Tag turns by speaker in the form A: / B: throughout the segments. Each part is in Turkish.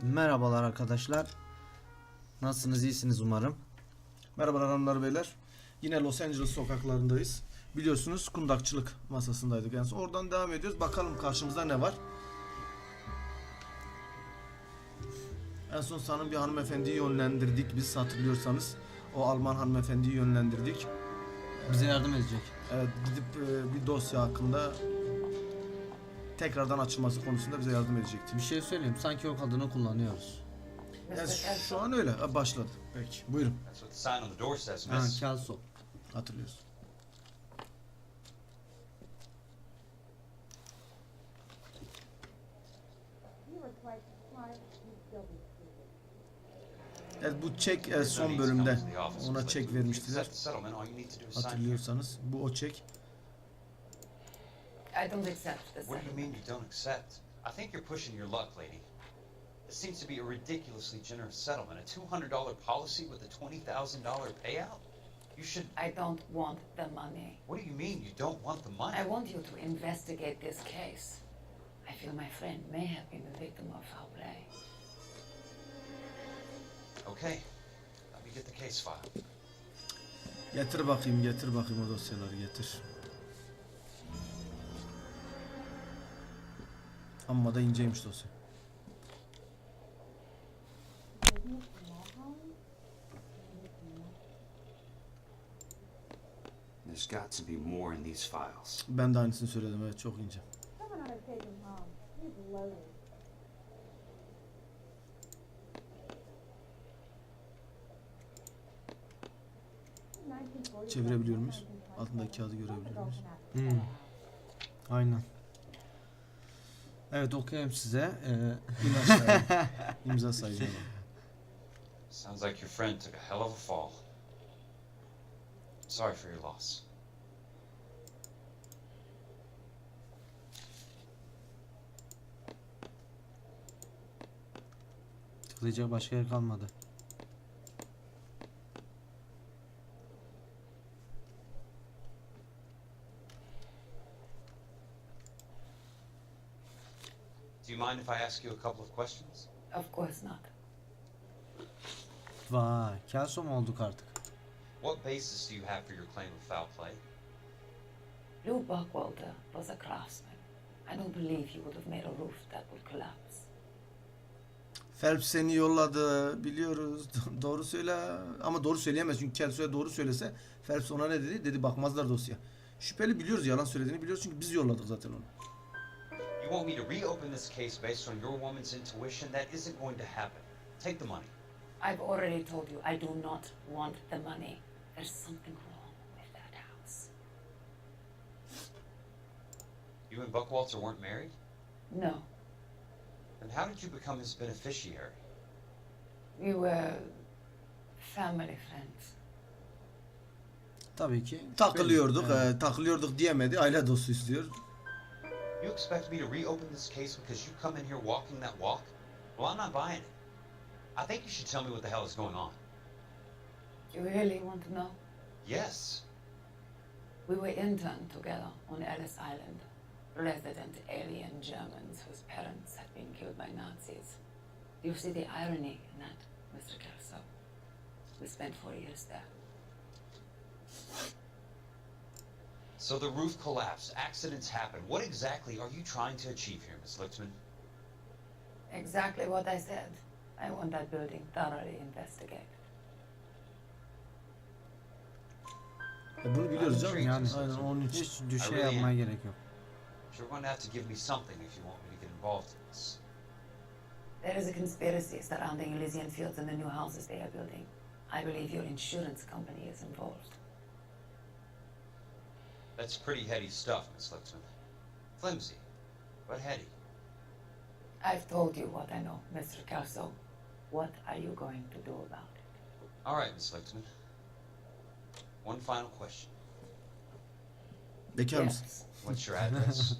A: Merhabalar arkadaşlar. Nasılsınız? İyisiniz umarım.
B: Merhabalar hanımlar beyler. Yine Los Angeles sokaklarındayız. Biliyorsunuz kundakçılık masasındaydık en son. Oradan devam ediyoruz. Bakalım karşımızda ne var. En son sanırım bir hanımefendiyi yönlendirdik. Biz hatırlıyorsanız o Alman hanımefendiyi yönlendirdik.
A: Bize yardım edecek.
B: Evet, gidip bir dosya hakkında tekrardan açılması konusunda bize yardım edecekti.
A: Bir şey söyleyeyim. Sanki o kadını kullanıyoruz.
B: Yani şu an öyle. Ha, başladı. Peki. Buyurun.
C: That's what the sign on the door says,
A: Ha,
C: miss.
A: Kelso.
B: Hatırlıyoruz. Evet, bu çek son bölümde ona çek vermiştiler. Hatırlıyorsanız bu o çek.
D: I don't accept the
C: What do you
D: settlement.
C: mean you don't accept? I think you're pushing your luck, lady. It seems to be a ridiculously generous settlement. A $200 policy with a $20,000 payout? You should...
D: I don't want the money.
C: What do you mean you don't want the money?
D: I want you to investigate this case. I feel my friend may have been the victim of foul play.
C: Okay. Let me get the case file.
B: Getir bakayım, getir bakayım o dosyaları getir. Amma da inceymiş dosya.
E: There's got to be more in these files.
B: Ben de aynısını söyledim, evet, çok ince. Çevirebiliyor muyuz? Altındaki kağıdı görebiliyor muyuz?
A: Aynen. Evet, okuyayım size.
B: İmza sayacağım.
C: Sounds like your friend took a hell of a fall. Sorry for your loss.
A: Tıklayacak başka yer kalmadı.
C: Do you mind if I ask you a couple of questions?
D: Of course not.
A: Vay, Kelso mu olduk artık?
C: What basis do you have for your claim of foul play?
D: Lou Buckwalter was a craftsman. I don't believe he would have made a roof that would collapse.
B: Phelps seni yolladı, biliyoruz. Doğru söyle. Ama doğru söyleyemez çünkü Kelso'ya doğru söylese Phelps ona ne dedi? Dedi bakmazlar dosya. Şüpheli, biliyoruz, yalan söylediğini biliyoruz çünkü biz yolladık zaten onu.
C: You want me to reopen this case based on your woman's intuition? That isn't going to happen. Take the money.
D: I've already told you I do not want the money. There's something wrong with that house.
C: You and Buckwalter weren't married?
D: No,
C: Then how did you become his beneficiary?
D: we were family friends.
A: Tabii ki.
B: Takılıyorduk,
A: Evet.
B: takılıyorduk diyemedi. Aile dostu istiyor.
C: You expect me to reopen this case because you come in here walking that walk? Well, I'm not buying it. I think you should tell me what the hell is going on.
D: You really want to know?
C: Yes.
D: We were interned together on Ellis Island, resident alien Germans whose parents had been killed by Nazis. Do you see the irony in that, Mr. Kelso? We spent 4 years there.
C: So the roof collapsed, accidents happen. What exactly are you trying to achieve here, Miss Lichtman?
D: Exactly what I said. I want that building thoroughly investigated.
B: Bunu biliyoruz canım.
A: Yani
B: Aynen onun için.
A: hiç düşe yapmaya gerek yok.
C: You're going to have to give me something if you want me to get involved in this.
D: There is a conspiracy surrounding Elysian Fields and the new houses they are building. I believe your insurance company is involved.
C: That's pretty heady stuff, Miss Lichtman. Flimsy, but heady.
D: I've told you what I know, Mr. Kelso. What are you going to do about it?
C: All right, Miss Lichtman. One final question.
B: Bekar mısın?
C: What's your address?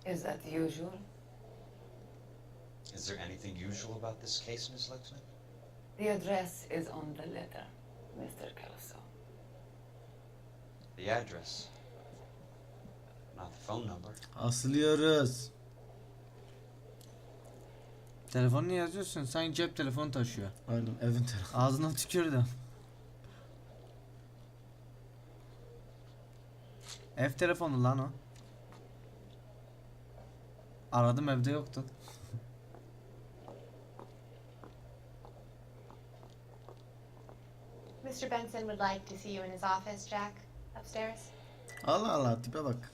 D: Is that usual?
C: Is there anything usual about this case, Miss Lichtman?
D: The address is on the letter, Mr. Kelso.
C: The address, not the phone number.
B: Aslıyoruz.
A: Telefonu niye yazıyorsun? Sanki cep telefonu taşıyor.
B: Aynen evin telefonu.
A: Ağzına tükürdüm. Ev telefonu lan o. Aradım evde yoktu.
F: Mr. Benson would like to see you in his office, Jack. Upstairs.
B: Allah Allah tipe bak.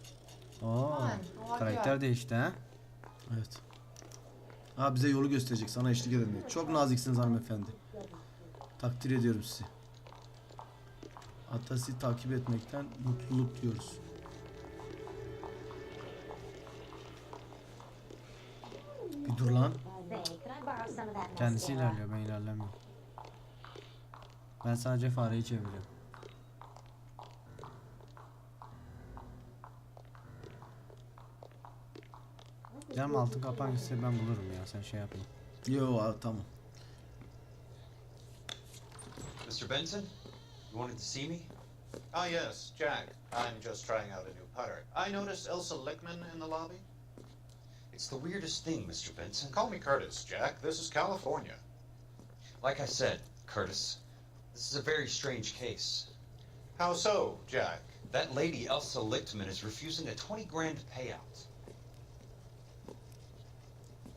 A: Oo,
F: Aman, o
A: karakter
F: bakıyor.
A: değişti ha.
B: Evet. Ha bize yolu gösterecek, sana eşlik edelim diye. Çok naziksiniz hanımefendi. Takdir ediyorum sizi. Hatta sizi takip etmekten mutluluk duyuyoruz. Bir dur lan.
A: Kendisi ilerliyor, ben ilerlemiyorum. Ben sadece fareyi çeviriyorum. Canım altın kapan gitse ben bulurum ya, sen şey yapma.
B: Yo abi, tamam.
C: Mr. Benson, you wanted to see me?
G: Ah, yes, Jack. I'm just trying out a new putter. I noticed Elsa Lickman in the lobby.
C: It's the weirdest thing, Mr. Benson.
G: Call me Curtis, Jack. This is California.
C: Like I said, Curtis, this is a very strange case.
G: How so, Jack?
C: That lady Elsa Lichtman is refusing a 20 grand payout.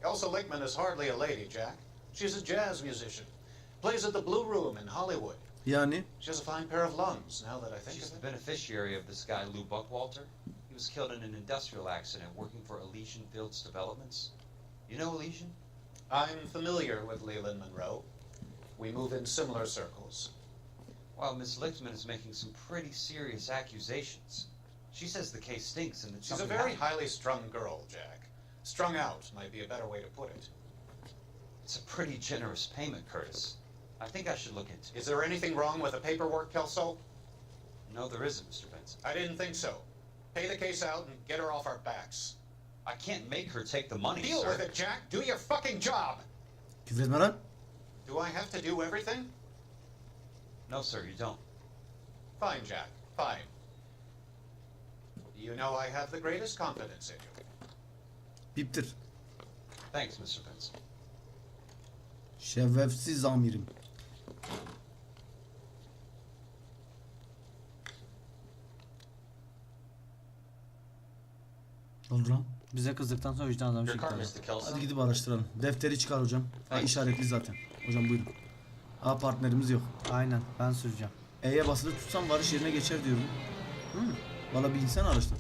G: Elsa Lickman is hardly a lady, Jack. She's a jazz musician. Plays at the Blue Room in Hollywood.
B: Yani
G: She has a fine pair of lungs, now that I think
C: She's
G: of
C: the
G: it.
C: beneficiary of this guy, Lou Buckwalter. He was killed in an industrial accident working for Elysian Fields Developments. You know Elysian?
G: I'm familiar with Leland Monroe. We move in similar circles.
C: Well, Miss Lichtman is making some pretty serious accusations. She says the case stinks and that
G: She's a
C: something
G: very
C: happened.
G: highly strung girl, Jack. Strung out might be a better way to put it.
C: It's a pretty generous payment, Curtis. I think I should look into it.
G: Is there anything wrong with the paperwork, Kelso?
C: No, there isn't, Mr. Benson.
G: I didn't think so. Pay the case out and get her off our backs.
C: I can't make her take the money,
G: Deal
C: sir.
G: with it, Jack. Do your fucking job.
B: küfür etme lan.
G: Do I have to do everything?
C: No, sir, you don't.
G: Fine, Jack. Fine. You know I have the greatest confidence in you.
B: Biptir.
C: Thanks, Mr. Benson.
B: Şerefsiz amirim. Ne oldu lan?
A: Bize kızdıktan sonra vicdan adamı
C: Your car,
A: çekti.
C: Mr. Kelso.
B: Hadi gidip araştıralım. Defteri çıkar hocam. Ha,
C: Hayır.
B: işaretli zaten. Hocam buyurun. Ha, partnerimiz yok.
A: Aynen, ben süreceğim.
B: E'ye basılı tutsam varış yerine geçer diyorum. Valla bir insan araçtım.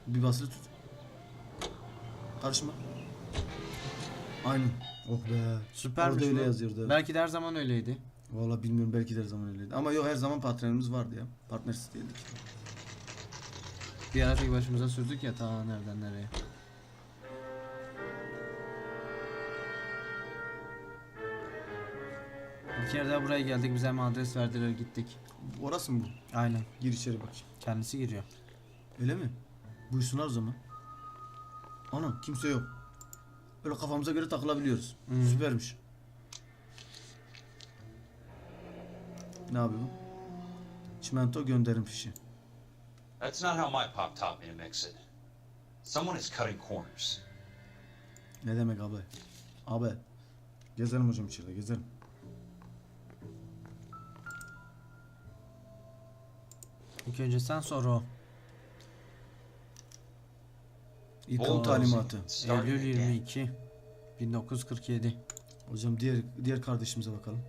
B: Bir basılı tut. Karışma. Aynen. Oh be.
A: Süpermiş
B: Orada öyle
A: bu.
B: yazıyordu. Evet.
A: Belki de her zaman öyleydi.
B: Valla bilmiyorum, belki de her zaman öyleydi. Ama yok, her zaman partnerimiz vardı ya. Partnersiz değildik.
A: Bir ara tek başımıza sürdük ya, ta nereden nereye. Bir kere daha buraya geldik, bize hemen adres verdiler, gittik.
B: Orası mı bu?
A: Aynen,
B: Gir içeri bakayım.
A: kendisi giriyor.
B: Öyle mi? Buyursunlar o zaman. Ana kimse yok. Böyle kafamıza göre takılabiliyoruz.
A: Hı.
B: Süpermiş. Ne yapıyor bu? Çimento gönderim fişi.
C: That's not how my pop taught me to mix it. Someone is cutting corners.
B: Ne demek abi? Abi. Gezelim hocam içeride, gezelim.
A: İlk önce sen, sonra o.
B: İKO talimatı.
C: Start
A: Eylül
C: again.
A: 22 1947.
B: Hocam diğer kardeşimize bakalım.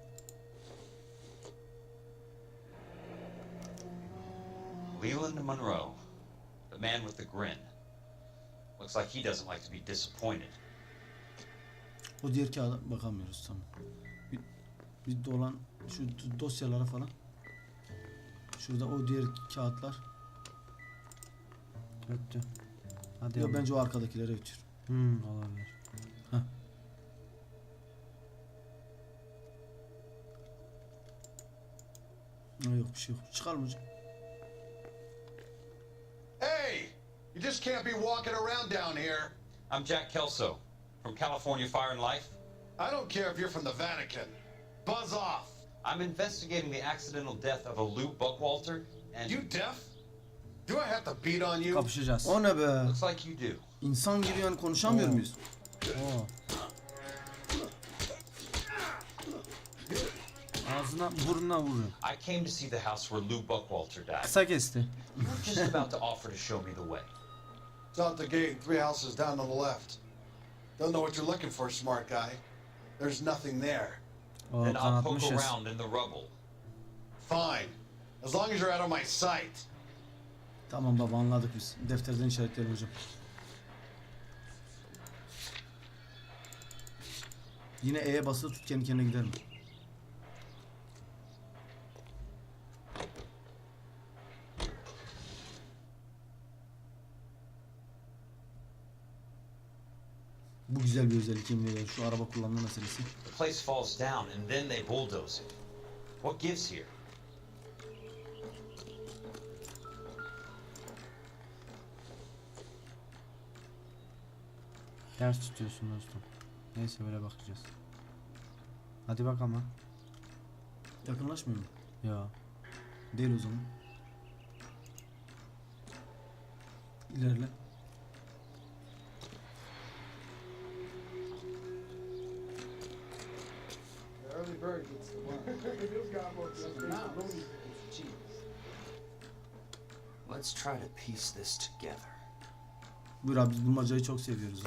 C: Leland Monroe, the man with the grin. Looks like he doesn't like to be disappointed.
B: O diğer kağıda bakamıyoruz, tamam. Bir dolan şu dosyalara falan. Şurada o diğer kağıtlar.
A: Öttü. Hadi
B: Yok,
A: ama.
B: bence o arkadakilere ötür.
A: Olabilir.
B: Yok bir şey yok. Çıkar mı hocam?
H: Hey! You just can't be walking around down here.
C: I'm Jack Kelso from California Fire and Life.
H: I don't care if you're from the Vatican. Buzz off!
C: I'm investigating the accidental death of a Lou Buckwalter, and
H: You deaf? Do I have to beat on you?
A: Kapışacağız.
B: O ne be?
C: looks like you do.
B: İnsan gibi yani, konuşamıyor muyuz?
A: Oo. Ağzına burnuna vuruyor.
C: I came to see the house where Lou Buckwalter died.
A: Kısa kesti.
C: You were just about to offer to show me the way.
H: It's out the gate, 3 houses down on the left. Don't know what you're looking for, smart guy. There's nothing there.
A: Oo,
C: Then I'll poke
A: kanatmışız.
C: around in the rubble.
H: Fine. As long as you're out of my sight.
B: Tamam baba, anladık biz. Defterden işaretleyelim hocam. Yine E'ye basılı tut, kendi kendine gider mi? Bu güzel bir özellik yemin ederim. Şu araba kullanma meselesi.
C: The place falls down and then they bulldoze it. What gives here?
A: Ters tutuyorsun dostum. Neyse böyle bakacağız. Hadi bak ama.
B: Yakınlaşmıyor mu?
A: Ya.
B: Değil o zaman. İlerle.
I: The early bird gets the worm.
E: Let's try to piece this together.
B: Buyur abi, biz bulmacayı çok seviyoruz.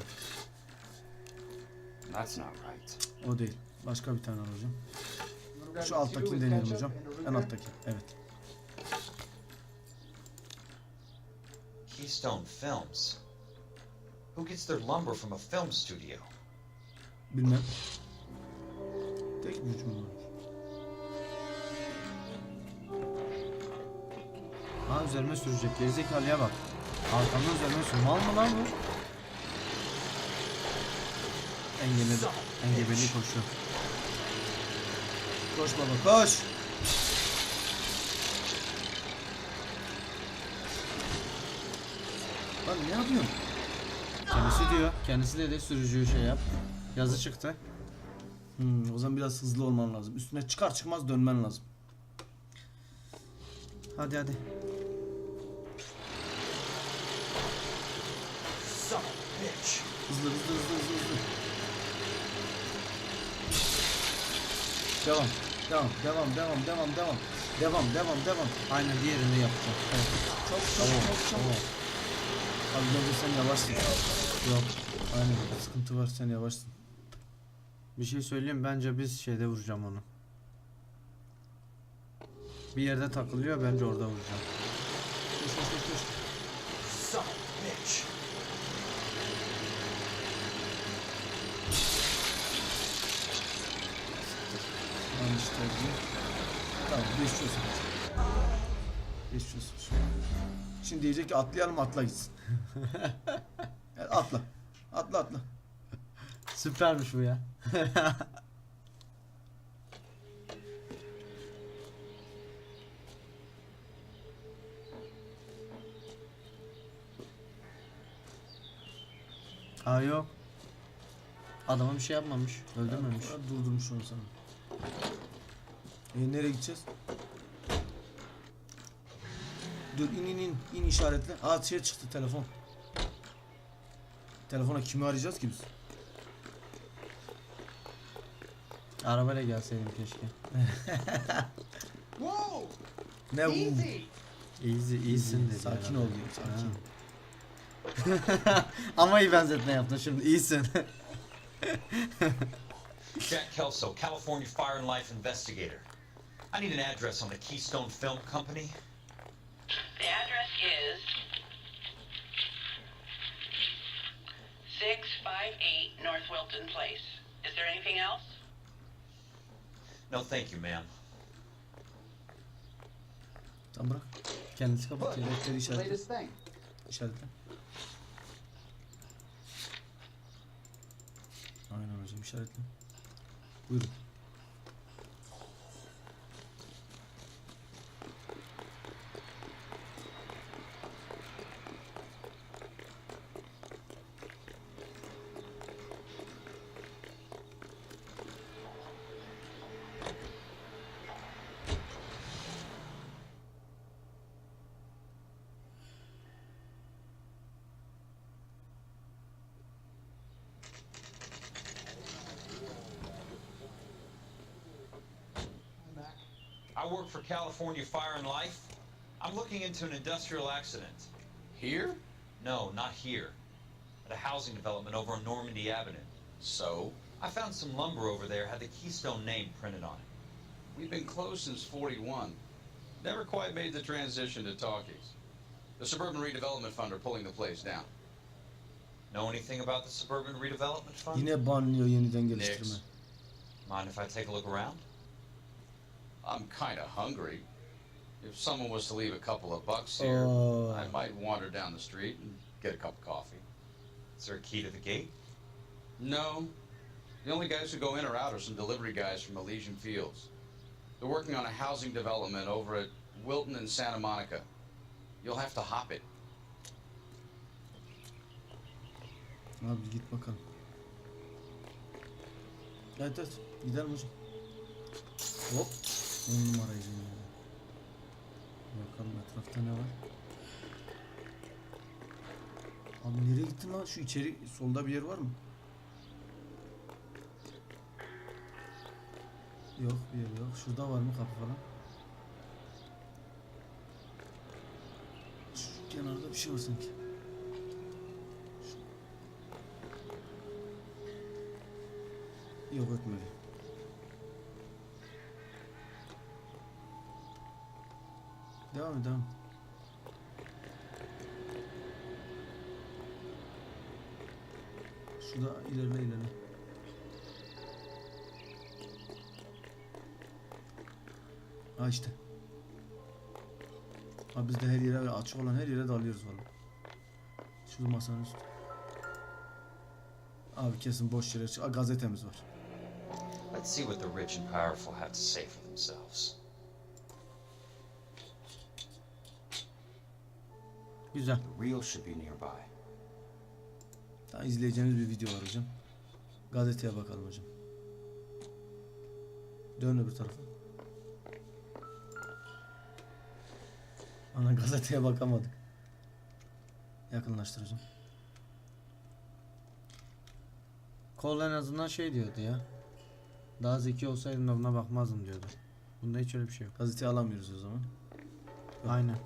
E: That's not right.
B: O değil. Başka bir tane alacağım. Şu alttakini deneyelim hocam. En alttaki. Evet.
C: Keystone Films. Who gets their lumber from a film studio?
B: Bilmem. Tek bir cümle var.
A: Ha, üzerime sürecek. Gerizekalıya bak. Arkamdan üzerime sür. Mal mı lan bu? Engebeli koşuyor.
B: Koş baba, koş. Lan ne yapıyorsun?
A: Kendisi diyor. Kendisi dedi sürücüyü şey yap. Yazı çıktı.
B: O zaman biraz hızlı olman lazım. Üstüne çıkar çıkmaz dönmen lazım.
A: Hadi hadi.
B: Hızlı hızlı hızlı hızlı hızlı. Devam. Devam. Devam. Devam. Devam. Devam. Devam. Devam. Devam.
A: Aynen diğerini yapacağım. Evet.
B: Çok çok çok çok. Abi bence sen yavaşsın.
A: Yok.
B: Aynen. Sıkıntı var, sen yavaşsın.
A: Bir şey söyleyeyim, bence biz şeyde vuracağım onu. Bir yerde takılıyor, bence orada vuracağım.
B: Koş koş koş koş. Tamam işte. Tamam, geçiyorsun. Geçiyorsun. Şimdi diyecek ki atlayalım, atla gitsin. Evet, atla. Atla atla.
A: Süpermiş bu ya. Aa yok. Adama bir şey yapmamış. Öldürmemiş.
B: Durdurmuş onu sana. Nereye gideceğiz? Dur, in işaretle. Aa, şey çıktı, telefon. Telefona kimi arayacağız ki biz?
A: Arabayla gelseydim keşke.
I: Whoa!
B: Ne
I: Easy!
A: İyisin dedi.
B: Sakin ol diyor, sakin.
A: Ama iyi benzetme yaptın şimdi. İyisin.
C: Jack Kelso, California Fire and Life Investigator. I need an address on the Keystone Film Company.
J: The address is 658 North Wilton Place. Is there anything else?
C: No, thank you, ma'am.
B: Tamam, bırak.
A: Kendisi kapatıyor.
B: Defteri işaretle.
I: Latest thing.
B: İşaretle. Aynen hocam, işaretle. Buyurun.
C: I work for California Fire and Life. I'm looking into an industrial accident.
E: Here?
C: No, not here. At a housing development over on Normandy Avenue.
E: So?
C: I found some lumber over there, had the Keystone name printed on it.
E: We've been closed since 41. Never quite made the transition to talkies. The Suburban Redevelopment Fund are pulling the place down.
C: Know anything about the Suburban Redevelopment Fund?
B: Yine banlıyor yeniden geliştirme.
E: Nix.
C: Mind if I take a look around?
E: I'm kind of hungry. If someone was to leave a couple of bucks here,
B: Oh.
E: I might wander down the street and get a cup of coffee.
C: Is there a key to the gate?
E: No. The only guys who go in or out are some delivery guys from Elysian Fields. They're working on a housing development over at Wilton and Santa Monica. You'll have to hop it.
B: Abi git bakalım. Evet evet. Gidelim hocam. Hop. 10 numaraydı yani. Bakalım etrafta ne var. Abi nereye gittin lan? Şu içeri solda bir yer var mı? Yok bir yer yok. Şurada var mı kapı falan? Şu kenarda bir şey var sanki. Yok etmedi. Devam et devam. Şurada ilerle. Ha işte. Abi biz de her yere açık olan her yere dalıyoruz valla. Şurada masanın üstü. Abi kesin boş yere çık. Gazetemiz var.
C: Let's see what the rich and powerful have to say for themselves.
B: Güzel.
E: The reel should be nearby.
B: Daha izleyeceğimiz bir video var hocam. Gazeteye bakalım hocam. Dön öbür tarafa. Ana gazeteye bakamadık. Yakınlaştır hocam. Kol en azından şey diyordu ya. Daha zeki olsaydım da buna bakmazdım diyordu. Bunda hiç öyle bir şey yok. Gazeteyi alamıyoruz o zaman. Yok. Aynen.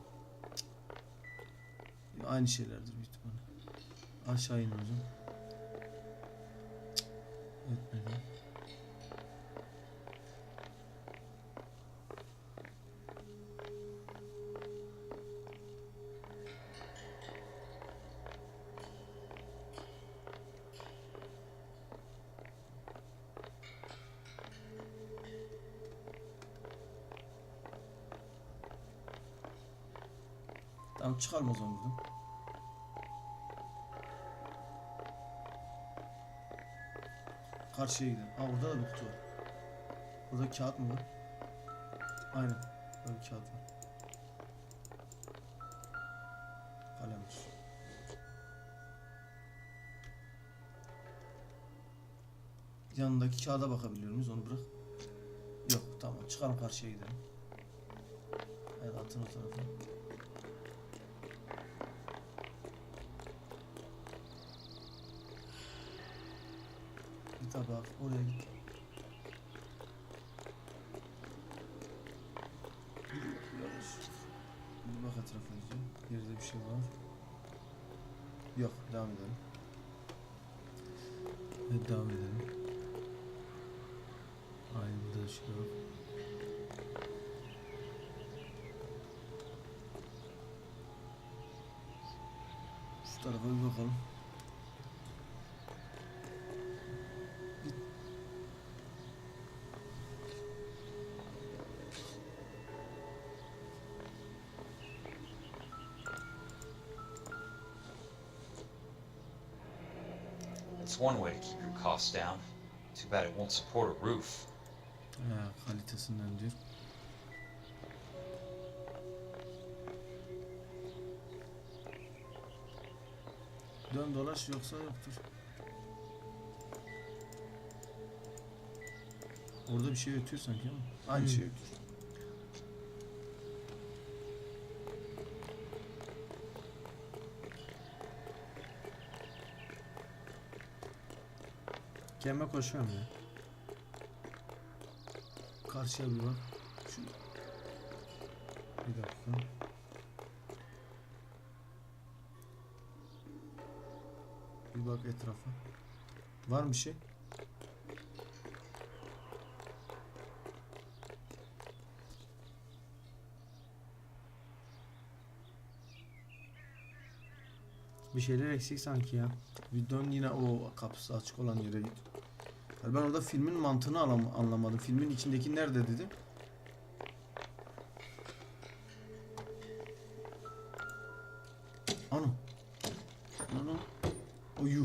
B: Aynı şeylerdir büyük ihtimalle. Aşağı in hocam. Etmedi. Tamam çıkalım o zaman buradan. Karşıya gidelim. Aa orada da bir kutu var. Burada kağıt mı var? Aynen. Burada bir kağıt var. Kalemmiş. Yanındaki kağıda bakabiliyor muyuz? Onu bırak. Yok tamam çıkalım karşıya gidelim. Evet atın o tarafa. Git abi oraya git. Yavaş. Bir bak etrafa gidiyor. Geride bir şey var. Yok devam edelim. Evet devam edelim. Aynen burada bir şey yok. Şu tarafa bir bakalım.
C: It's one way to keep your costs down. Too bad it won't support a roof.
B: Kalitesinden diyor. Dön dolaş yoksa yoktur. Orada bir şey ötüyor sanki ama. Aynı şey ötüyor. Keme koşuyorum ya. Karşıya bir bak. Şu Bir dakika. Bir bak etrafa. Var mı bir şey? Bir şeyler eksik sanki ya. Bir dön yine o kapısı açık olan yere git. Yani ben orada filmin mantığını anlamadım. Filmin içindeki nerede dedim. Ana. Ana. Uyu.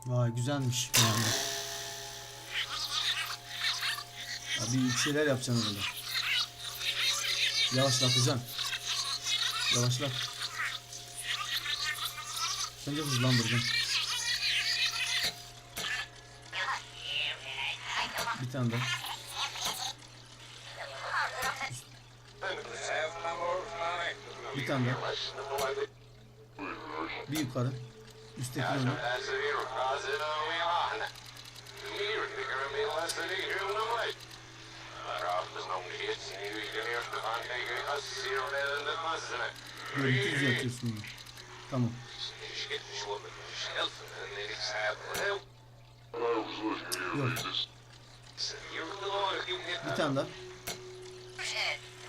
B: Vay güzelmiş. Yani. Ya bir şeyler yapacaksın öyle. Yavaşlatacaksın. Yavaşlat. Bence hızlandırdım. Bir tane daha. Bir tane daha. Bir yukarı. Üstteki önü. Böyle düzeltiyorsun bunu. Tamam. Yok. Bir tane daha.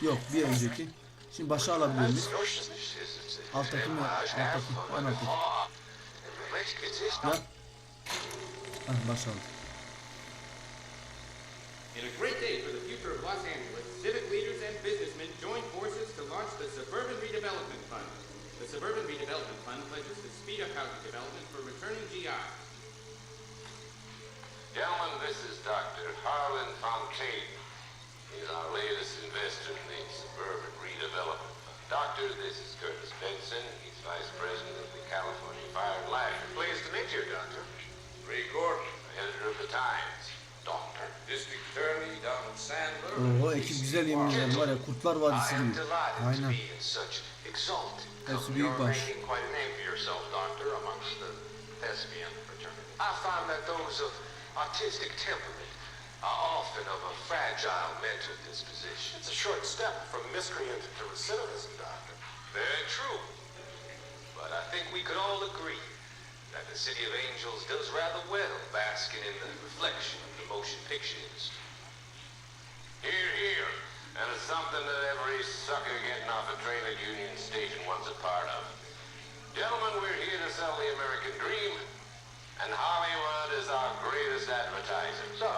B: Yok, bir önceki. Şimdi başa alabilir miyiz? Alttaki mi? Alttaki. En alttaki. Ya. Ah, başa aldım.
K: In a great day for the future of Los Angeles, civic leaders and businessmen joined forces to launch the Suburban Redevelopment Fund. The Suburban Redevelopment Fund pledges to speed up housing development for returning GI.
L: Gentlemen, this is Dr. Harlan Fontaine. He's our latest investor in the Suburban Redevelopment Fund. Doctor, this is Curtis Benson. He's Vice President of the California Fire and Life.
G: Pleased to meet you, Doctor.
L: Ray Gordon, editor of the Times. Doctor.
E: District Attorney Donald Sandler.
B: Oo, ekip güzel yemin ederim var ya, Kurtlar Vadisi
L: I am
B: gibi.
L: delighted to
B: Aynen.
L: be in such exalted
B: Hepsi
L: company.
B: büyük
L: You're
B: baş.
L: making quite a name for yourself, Doctor, amongst the thespian fraternity. I find that those of artistic temperament are often of a fragile mental disposition.
G: It's a short step from miscreant to recidivism, Doctor.
L: Very true. But I think we could all agree that the City of Angels does rather well basking in the reflection of the motion picture industry. Here, here. And it's something that every sucker getting off a train at Union Station wants a part of. Gentlemen, we're here to sell the American dream, and Hollywood is our greatest advertiser.
G: So,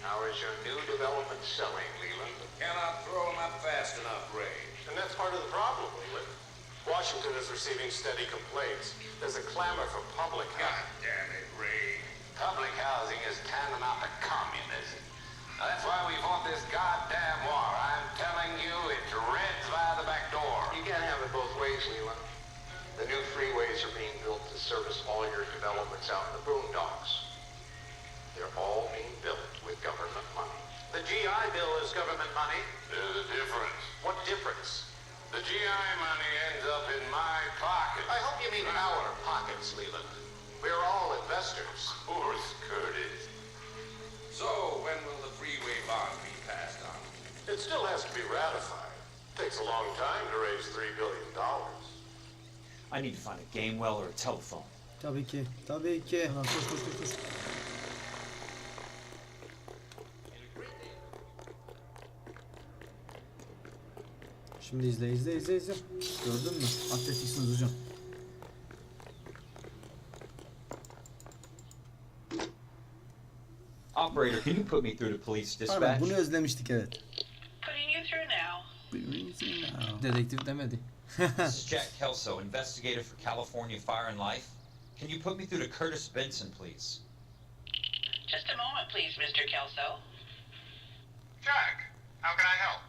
G: how is your new development selling, Leland?
E: Cannot throw them up fast enough, Ray.
G: And that's part of the problem, Leland. Washington is receiving steady complaints. There's a clamor for public
E: God damn it, Ray.
L: Public housing is tantamount to communism. That's why we fought this goddamn war. I'm telling you, it's Reds via the back door.
G: You can't have it both ways, Leland. The new freeways are being built to service all your developments out in the boondocks. They're all being built with government money. The GI Bill is government money.
L: There's a difference.
G: What difference?
L: The GI money ends up in my pocket.
G: I hope you mean our pockets, Leland. We're all investors.
L: Poor Curtis.
E: So, when will the freeway bond be passed on?
G: It still has to be ratified. Takes a long time to raise $3 billion.
M: I need to find a game well or a telephone.
B: Tabii ki. Tabii ki. Lan koş koş koş koş. Şimdi izle izle izle izle. Gördün mü? Atletiksiniz hocam.
M: Operator, can you put me through to police
B: Aynen
M: dispatch?
B: bunu özlemiştik evet.
J: Putting you through now.
A: Dedektif demedi.
C: This is Jack Kelso, investigator for California Fire and Life. Can you put me through to Curtis Benson, please?
J: Just a moment, please, Mr. Kelso.
G: Jack, how can I help?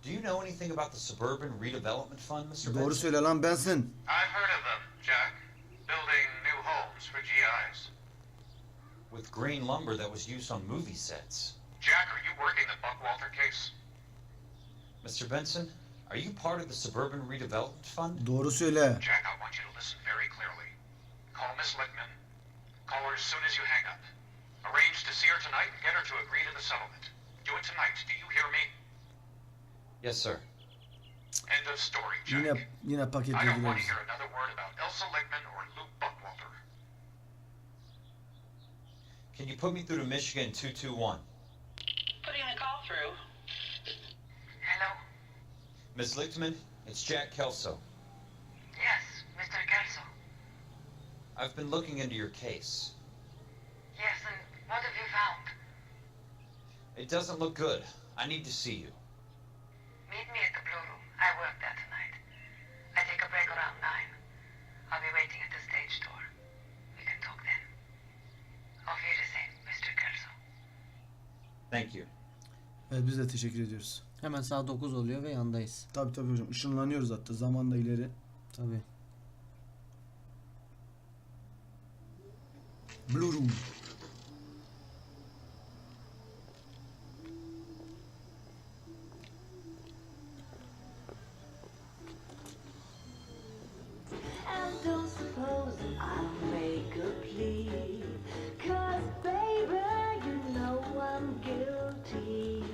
C: Do you know anything about the Suburban Redevelopment Fund, Mr.
B: Doğru
C: Benson?
B: söyle lan Benson.
G: I've heard of them, Jack. Building new homes for GIs.
C: With green lumber that was used on movie sets.
G: Jack, are you working the Buckwalter case?
C: Mr. Benson, are you part of the Suburban Redevelopment Fund?
B: Doğru söyle.
G: Jack, I want you to listen very clearly. Call Miss Lickman. Call her as soon as you hang up. Arrange to see her tonight and get her to agree to the settlement. Do it tonight, do you hear me?
C: Yes, sir.
G: End of story, Jack.
B: Yine
G: I don't want
B: paketlediler
G: to
B: bizi.
G: hear another word about Elsa Ligman or Luke Buckwalter.
C: Can you put me through to Michigan 221?
J: Putting the call through.
F: Hello?
C: Ms. Lichtman, it's Jack Kelso.
F: Yes, Mr. Kelso.
C: I've been looking into your case.
F: Yes, and what have you found?
C: It doesn't look good. I need to see you.
F: Meet me at the Blue Room. I work there tonight. I take a break around 9. I'll be waiting at the stage door. We can talk then. Auf Wiedersehen, Mr. Kelso.
C: Thank you.
B: Evet, biz de teşekkür ediyoruz.
A: Hemen saat 9 oluyor ve yandayız.
B: Tabii hocam. Işınlanıyoruz hatta. Zamanla ileri.
A: Tabii.
B: Blue Room.
N: And don't suppose I'll make a plea, 'cause baby, you know I'm guilty.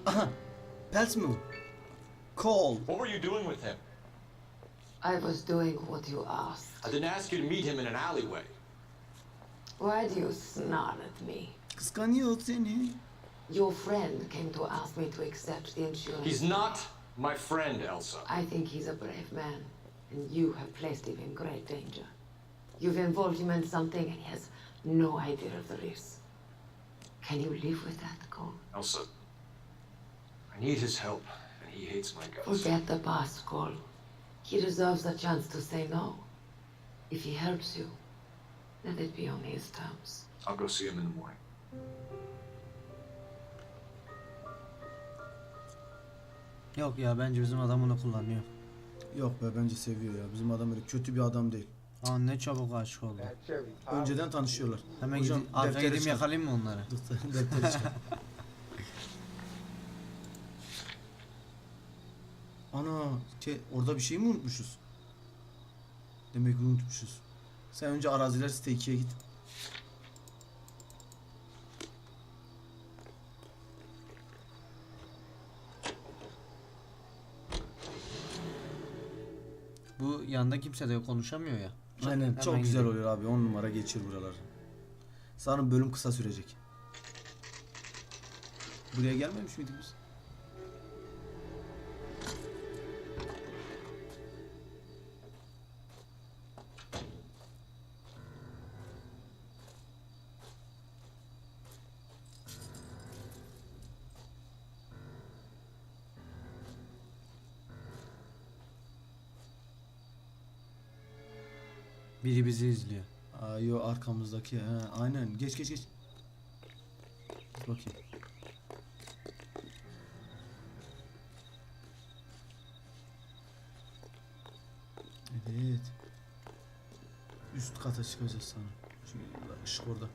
B: Aha. Peltzman. Call.
O: What were you doing with him?
D: I was doing what you asked.
O: I didn't ask you to meet him in an alleyway.
D: Why do you snarl at me?
B: Kıskanıyor seni.
D: Your friend came to ask me to accept the insurance.
O: He's not my friend, Elsa.
D: I think he's a brave man, and you have placed him in great danger. You've involved him in something, and he has no idea of the risk. Can you live with that, Cole?
O: Elsa, I need his help, and he hates my guts.
D: Forget the past, Cole. He deserves a chance to say no. If he helps you, let it be on his terms.
O: I'll go see him in the morning.
A: Yok ya, bence bizim adam onu kullanıyor.
B: Yok be, bence seviyor ya. Bizim adam öyle kötü bir adam değil.
A: Aa, ne çabuk aşık oldu.
B: Önceden tanışıyorlar.
A: Hemen
B: Hocam,
A: gidip arkaya
B: defteri
A: gidip
B: çıkar.
A: yakalayayım mı onları?
B: Defteri çıkar. Ana, orada bir şey mi unutmuşuz? Demek ki unutmuşuz. Sen önce araziler site 2'ye git.
A: Bu yanda kimse de yok, konuşamıyor ya.
B: Aynen,
A: Hemen
B: çok güzel
A: gideyim.
B: oluyor abi. 10 numara geçir buraları. Sanırım bölüm kısa sürecek. Buraya gelmemiş miydik biz?
A: Biri bizi izliyor.
B: Aa, yo, arkamızdaki. He, aynen. Geç. Bakayım. Evet. Üst kata çıkacağız sana. Çünkü ışık orada.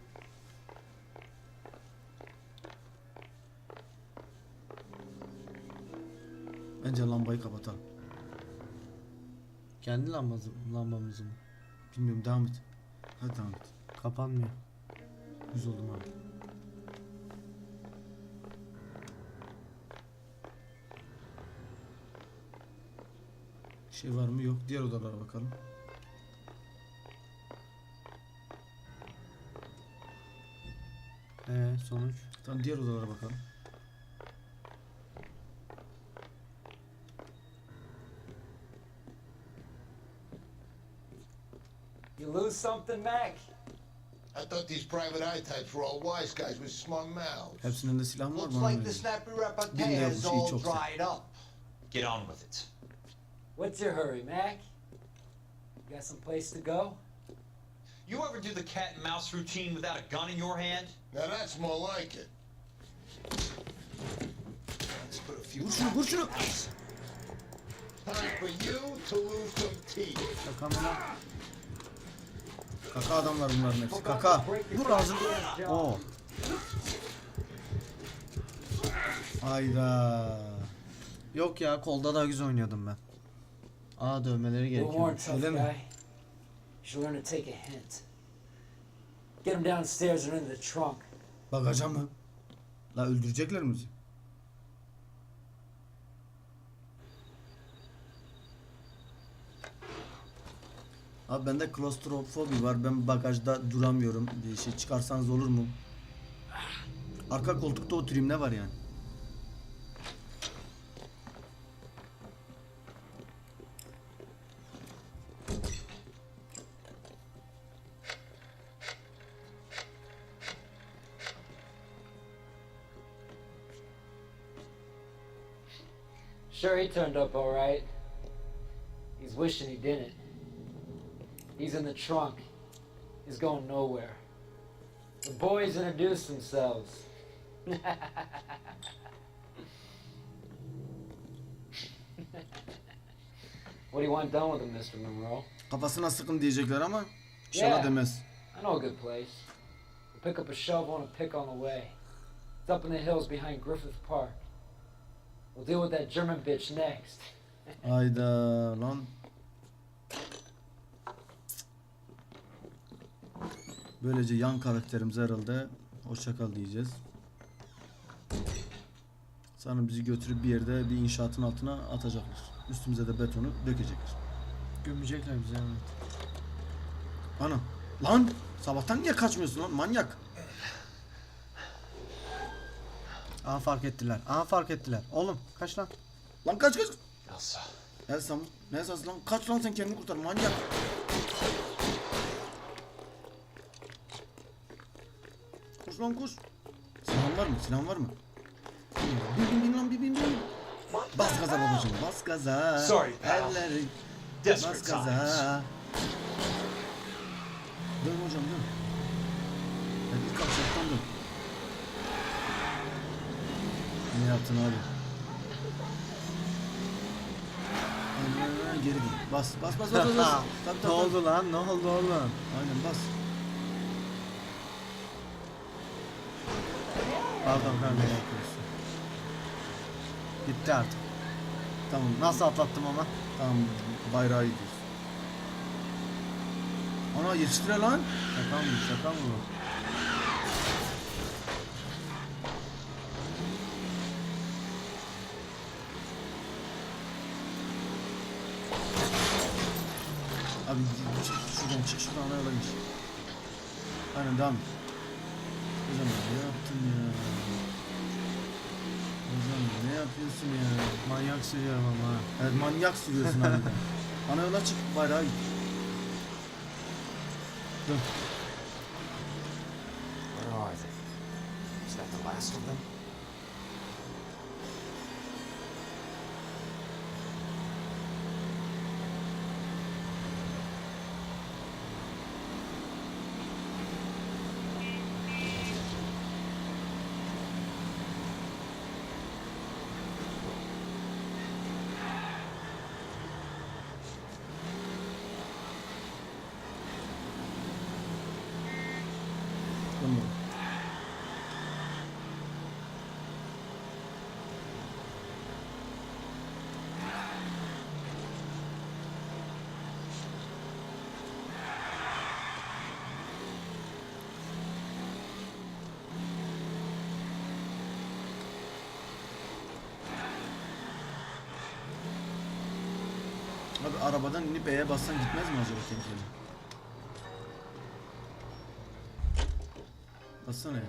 B: Bence lambayı kapatalım.
A: Kendi lambamızı mı?
B: Bilmiyorum, devam et. Hadi devam et.
A: Kapanmıyor.
B: 100 oldum abi. Şey var mı? Yok. Diğer odalara bakalım.
A: Sonuç?
B: Tamam, diğer odalara bakalım.
M: You lose something, Mac?
H: I thought these private eye types were all wise guys with smart mouths.
B: Hepsinin de silahı var
M: Looks
B: mı?
M: like the snappy repartee
B: Bilmiyorum,
M: is
B: şeyi
M: all
B: çok
M: dried up. Get on with it.
P: What's your hurry, Mac? You got some place to go?
M: You ever do the cat and mouse routine without a gun in your hand?
H: Now that's more like it.
M: Let's put a few.
B: Vur şunu.
H: Time for you to lose some teeth.
B: Kaka mı lan? Kaka adamlar bunların hepsi. Kaka. Vur ağzını. Oo. Hayda. Yok ya, kolda daha güzel oynuyordum ben. Aa, dövmeleri
P: Little more
B: gerekiyor.
P: tough
B: Öyle mi?
P: guy. You should learn to take a hint. Get him downstairs and into the trunk.
B: Bagaja mı? La öldürecekler mi bizi? Abi bende klostrofobi var. Ben bagajda duramıyorum. Bir şey çıkarsanız olur mu? Arka koltukta oturayım, ne var yani?
P: Sure, he turned up all right. He's wishing he didn't. He's in the trunk. He's going nowhere. The boys introduced themselves. What do you want done with him, Mr. Monroe?
B: Kafasına sıkın diyecekler ama inşallah demez.
P: I know a good place. We'll pick up a shovel and a pick on the way. It's up in the hills behind Griffith Park. We'll deal with that German bitch next.
B: Hayda lan. Böylece yan karakterimize herhalde hoşça kal diyeceğiz. Sonra bizi götürüp bir yerde bir inşaatın altına atacaklar. Üstümüze de betonu dökecekler.
A: Gömecekler bizi, evet.
B: Ana. Lan sabahtan niye kaçmıyorsun lan manyak? Aa, fark ettiler. Aa, fark ettiler. Oğlum kaç lan. Lan kaç.
M: Elsa.
B: Elsa mı? Ne esas lan? Kaç lan, sen kendini kurtar manyak. Koş lan koş. Silahın var mı? Silahın var mı? Bin lan bin. Bas gaza babacığım, bas gaza.
M: Sorry, pal.
B: Elleri.
M: Desperate
B: Bas gaza. Dön hocam dön. Hadi ilk kavşaktan dön. Ne yaptın abi? Geri dön. Bas. Tabii.
A: Ne oldu lan? Ne oldu oğlum?
B: Aynen bas.
A: Pardon kanka, yapıyorsun. Gitti artık.
B: Tamam.
A: Nasıl atlattım ama?
B: Tamam, bayrağı gidiyoruz. Ana yetiştire lan.
A: Şaka mı bu?
B: Abi çık şuradan ana yola gir. Aynen devam et. Hocam ne yaptın ya? Hocam ne yapıyorsun ya?
A: Manyak sürüyorum ama.
B: Evet, manyak sürüyorsun abi. Ana yola çık, bayrağa git. Dön.
M: Where are they? Is that the last of them?
B: Dön buraya. Abi arabadan inip E'ye bassan gitmez mi acaba tehlikeli? Bassana ya.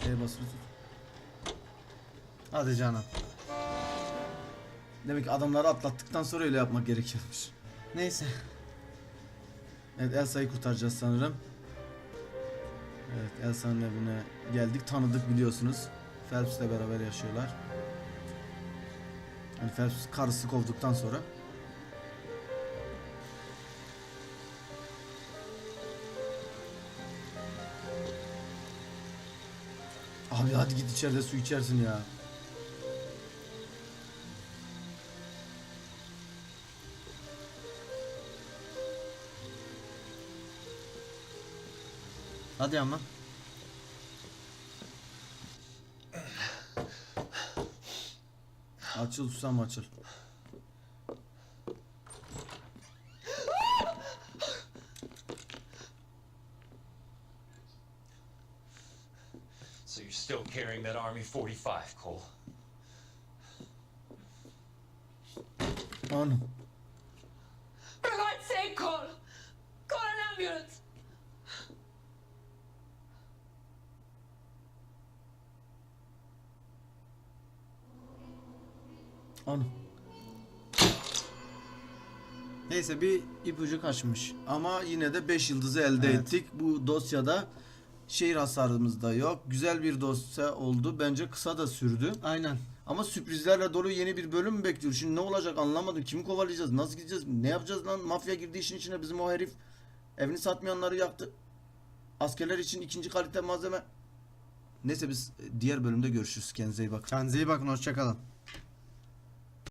B: E'ye basılı tut.
A: Hadi canım.
B: Demek ki adamları atlattıktan sonra öyle yapmak gerekiyormuş.
A: Neyse.
B: Evet, Elsa'yı kurtaracağız sanırım. Evet, Elsa'nın evine geldik. Tanıdık biliyorsunuz. Phelps'le beraber yaşıyorlar. Yani Phelps karısı kovduktan sonra. Abi hadi git içeride su içersin ya. Hadi ama. Açıl susam açıl.
M: So you're still carrying that Army 45, Cole?
B: Anam.
N: For God's sake, Cole! Call an ambulance!
B: Anam. Neyse bir ipucu kaçmış. Ama yine de 5 yıldızı elde ettik. Bu dosyada şehir hasarımız da yok. Güzel bir dosya oldu. Bence kısa da sürdü.
A: Aynen.
B: Ama sürprizlerle dolu yeni bir bölüm mü bekliyor? Şimdi ne olacak anlamadım. Kimi kovalayacağız? Nasıl gideceğiz? Ne yapacağız lan? Mafya girdi işin içine. Bizim o herif evini satmayanları yaktı. Askerler için ikinci kalite malzeme. Neyse biz diğer bölümde görüşürüz. Kendinize iyi bakın.
A: Kendinize iyi bakın. Hoşça kalın.